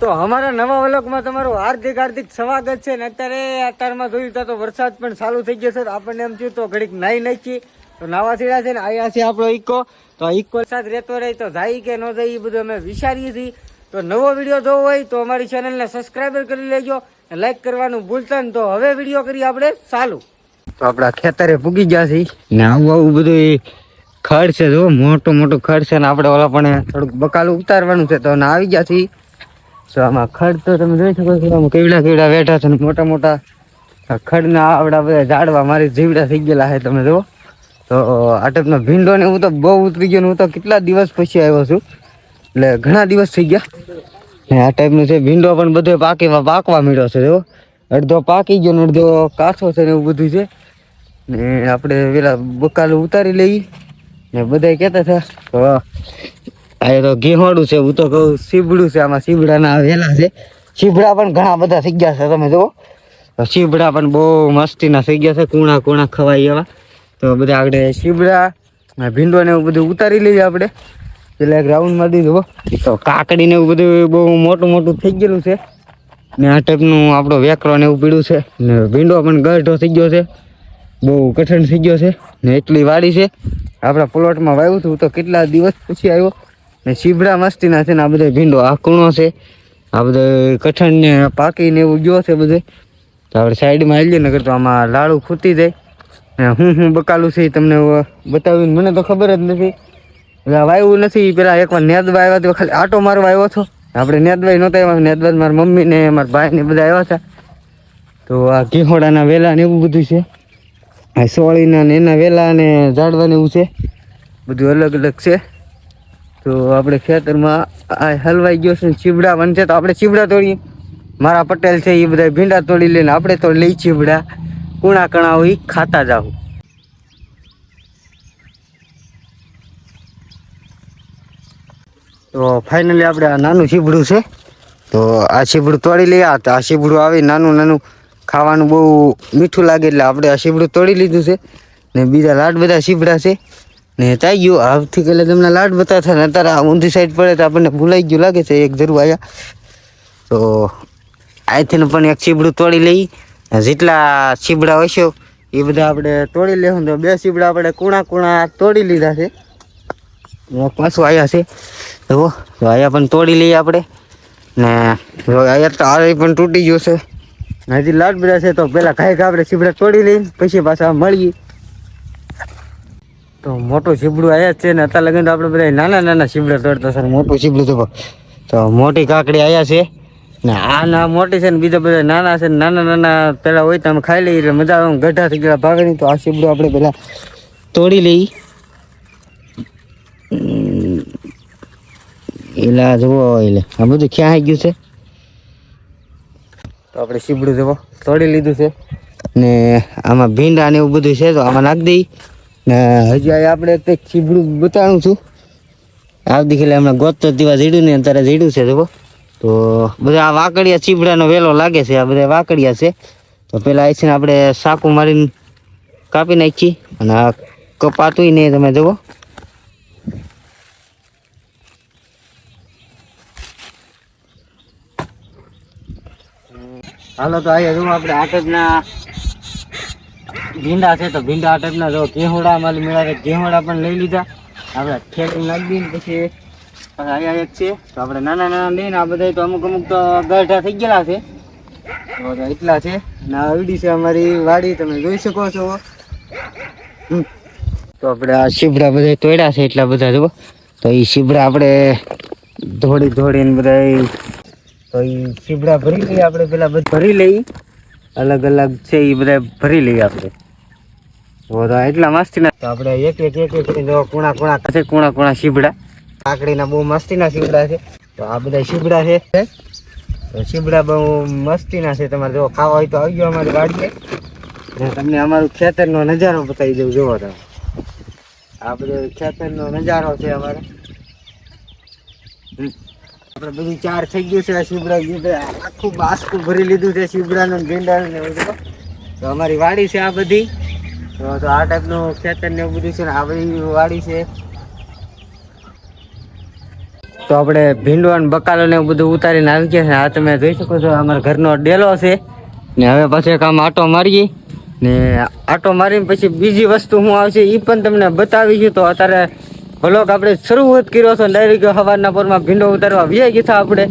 તો અમારા નવા વ્લોગમાં તમારું હાર્દિક હાર્દિક સ્વાગત છે ને અત્યારમાં જોયું તો વરસાદ પણ ચાલુ થઈ ગયો છે તો આપણને એમ થયું તો ઘડીક નાઈ નાખી તો નાવા થયા છે ને અહીંયા છે આપણો ઇકો તો ઇકો સાથે રહેતો રહે તો જાય કે ન જાય એ બધું અમે વિચારીએ છીએ તો નવો વિડીયો જોવો હોય તો અમારી ચેનલને સબસ્ક્રાઈબર કરી લેજો લાઈક કરવાનું ભૂલતા ને તો હવે વિડીયો કરી આપણે ચાલુ તો આપણા ખેતરે પૂગી ગયા છે ને આવું બધું ખડ છે જો મોટું મોટું ખડ છે ને આપણે ઓલા પણ થોડુંક બકાલું ઉતારવાનું છે તો આવી ગયા છીએ તો આમાં ખડ તો તમે જોઈ શકો છો આમાં કેવડા કેવડા બેઠા છે ને મોટા મોટા ખડના આવડા બધા ઝાડવા મારી જીવડા થઈ ગયેલા છે તમે જુઓ તો આ ટાઈપનો ભીંડો ને હું તો બહુ ઉતરી ગયો હું તો કેટલા દિવસ પછી આવ્યો છું એટલે ઘણા દિવસ થઈ ગયા ને આ ટાઈપનું છે ભીંડો પણ બધો પાકવા મળ્યો છે જો અડધો પાકી ગયો ને અડધો કાચો છે ને એવું બધું છે ને આપણે પેલા બકાલું ઉતારી લઈએ ને બધા કહેતા હતા તો આ તો ઘેહોડું છે હું તો કહું સીબડું છે આમાં સીબડાના વેલા છે સીબડા પણ ઘણા બધા થઈ ગયા છે તમે જુઓ સીબડા પણ બહુ મસ્તીના થઈ ગયા છે કૂણા કૂણા ખવાય એવા તો બધા આગળ સીબડા ભીંડો ને એવું બધું ઉતારી લઈએ આપણે પેલા એક રાઉન્ડમાં દીધું તો કાકડી ને એવું બધું બહુ મોટું મોટું થઈ ગયેલું છે ને આ ટાઈપનું આપણો વેકરો ને એવું પીડ્યું છે ને ભીંડો પણ ગઢો થઈ ગયો છે બહુ કઠણ થઈ ગયો છે ને એટલી વાડી છે આપણા પ્લોટમાં વાવ્યું હતું તો કેટલા દિવસ પછી આવ્યો ને સીબડા મસ્તીના છે ને આ બધા ભીંડો આ કૂણો છે આ બધા કઠણ ને પાકીને એવું ગયો છે બધે તો આપણે સાઈડમાં આવીએ ને કરતો આમાં લાડુ ખૂટી જાય ને હું બકાલું છે એ તમને બતાવ્યું મને તો ખબર જ નથી વાવ્યું નથી પેલા એકવાર નેદવા આવ્યા તો ખાલી આટો મારવા આવ્યો હતો આપણે નેદવાઈ નહોતા આવ્યા નેદવા મારા મમ્મી ને મારા ભાઈ ને બધા આવ્યા હતા તો આ ઘેહોડાના વેલા ને એવું બધું છે આ સોળીના ને એના વેલા ને ઝાડવા ને એવું છે બધું અલગ અલગ છે તો આપણે ખેતરમાં આ હલવાઈ ગયો છે ચીબડા બનશે તો આપણે ચીબડા તોડીએ મારા પટેલ છે એ બધા ભીંડા તોડી લઈને આપણે તો લઈ ચીબડા કુણા કણા હોય ખાતા જાવ તો ફાઇનલી આપણે આ નાનું ચીબડું છે તો આ ચીબડું તોડી લઈએ તો આ ચીબડું આવી નાનું નાનું ખાવાનું બહુ મીઠું લાગે એટલે આપણે આ ચીબડું તોડી લીધું છે ને બીજા લાડ બધા ચીબડા છે ને થઈ ગયું આવથી એટલે તમને લાડ બતાવતા ને અત્યારે આ ઊંધી સાઈડ પડે તો આપણને ભૂલાઈ ગયું લાગે છે એક જરૂર આવ્યા તો અહીંથી પણ એક ચીબડું તોડી લઈ જેટલા ચીબડા હશે એ બધા આપણે તોડી લેવું તો બે ચીબડા આપણે કૂણા કૂણા તોડી લીધા છે પાછું આવ્યા છે તો અહીંયા પણ તોડી લઈએ આપણે ને અહીંયા તો આ પણ તૂટી ગયું છે હજી લાડ બધા છે તો પેલા કાંઈક આપણે ચીબડા તોડી લઈને પછી પાછા મળીએ તો મોટું ચીબડું આવ્યા છે ને અત્યારે લગન તો આપણે બધા નાના નાના ચીબડા તોડતા સર મોટું ચીબડું તો મોટી કાકડી આવ્યા છે ને આ ના મોટી છે ને બીજા બધા નાના છે ને નાના નાના પેલા હોય તો અમે ખાઈ લઈએ એટલે મજા આવે ગઢા થઈ ગયા ભાગની તો આ ચીબડું આપણે પેલા તોડી લઈએ એલા જુઓ એટલે આ બધું ક્યાં આવી ગયું છે તો આપણે ચીબડું જુઓ તોડી લીધું છે ને આમાં ભીંડા ને એવું બધું છે તો આમાં નાખી દઈ ને હજી આપણે કંઈક ચીબડું બતાવું છું આવતી ખેલે હમણાં ગોતતો દીવા જીડ્યું ને અત્યારે જીડ્યું છે જુઓ તો બધા આ વાકડિયા ચીબડાનો વેલો લાગે છે આ બધા વાકડિયા છે તો પેલા આ છે ને આપણે સાકું મારીને કાપી નાખીએ અને આ કપાતું નહીં તમે જુઓ હાલો તો અહીંયા જો આપણે આ ટાઈપના ભીંડા છે તો ભીંડા આ ટાઈપના જો ઘેહોડા માલી મેળા ઘેહોડા પણ લઈ લીધા આપણે ખેતી નાખી દઈએ પછી અહીંયા એક છે તો આપણે નાના નાના લઈને આ બધા તો અમુક અમુક તો ગઢા થઈ ગયેલા છે તો એટલા છે અને આ વીડી છે અમારી વાડી તમે જોઈ શકો છો તો આપણે આ શીબડા બધા તોડ્યા છે એટલા બધા જુઓ તો એ શીબડા આપણે ધોડી ધોડીને બધા તો એ શીબડા ભરી લઈએ આપણે પેલા બધા ભરી લઈએ અલગ અલગ છે એ બધા ભરી લઈએ આપણે તો એટલા મસ્તીના તો આપણે એક એક એક એક કૂણા કૂણા છે કૂણા કૂણા શીબડા કાકડીના બહુ મસ્તીના શીબડા છે તો આ બધા શીબડા છે તો શીબડા બહુ મસ્તીના છે તમારે જો ખાવા હોય તો આવી ગયો અમારી વાડીએ ને તમને અમારું ખેતરનો નજારો બતાવી દઉં જોવો તમે આ બધો ખેતરનો નજારો છે અમારે આપણે બધું ચાર થઈ ગયું છે આ શીબડા આખું બાસકું ભરી લીધું છે શીબડાનું ભીંડાનું ને બધું તો અમારી વાડી છે આ બધી તો આ ટાઈપનું ખેતર ને એવું બધું છે ને આ બધી વાડી છે તો આપણે ભીંડો અને બકાલો ને એવું બધું ઉતારીને આવી ગયા છે. આ તમે જોઈ શકો છો અમારા ઘરનો ડેલો છે ને હવે પાછો એક આમ આટો મારીએ ને આટો મારીને પછી બીજી વસ્તુ શું આવશે એ પણ તમને બતાવીશું. તો અત્યારે વ્લોગ આપણે શરૂઆત કર્યો છો ડાયરેક્ટ સવારના પોરમાં ભીંડો ઉતારવા વ્યાઈ ગયા આપણે.